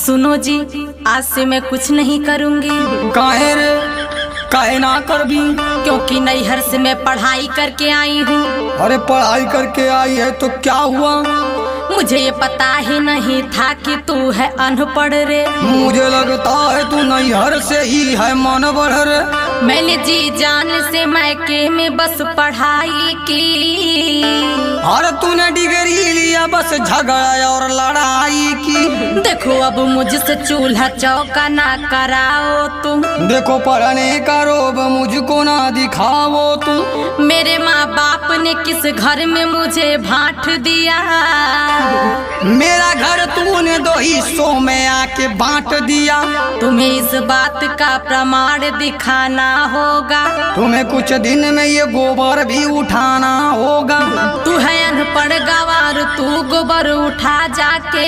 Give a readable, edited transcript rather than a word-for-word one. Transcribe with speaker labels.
Speaker 1: सुनो जी, आज से मैं कुछ नहीं करूंगी।
Speaker 2: काहे रे, काहे ना कर भी?
Speaker 1: क्योंकि नैहर से मैं पढ़ाई करके आई हूँ।
Speaker 2: अरे पढ़ाई करके आई है तो क्या हुआ?
Speaker 1: मुझे ये पता ही नहीं था कि तू है अनपढ़ रे।
Speaker 2: मुझे लगता है तू नैहर से ही है मन बढ़ रे।
Speaker 1: मैंने जी जान से मैके में बस पढ़ाई की।
Speaker 2: अरे तूने डिग्री लिया बस झगड़ा और लड़ाई की।
Speaker 1: देखो अब मुझसे चूल्हा चौका ना कराओ तुम।
Speaker 2: देखो पढ़ने का रोब मुझको ना दिखाओ तुम।
Speaker 1: मेरे माँ बाप ने किस घर में मुझे बांट दिया।
Speaker 2: मेरा घर तूने 2 हिस्सों में आके बांट दिया।
Speaker 1: तुम्हें इस बात का प्रमाण दिखाना होगा।
Speaker 2: तुम्हें कुछ दिन में ये गोबर भी उठाना होगा।
Speaker 1: तू है अनपढ़ गवार, तू गोबर उठा जाके।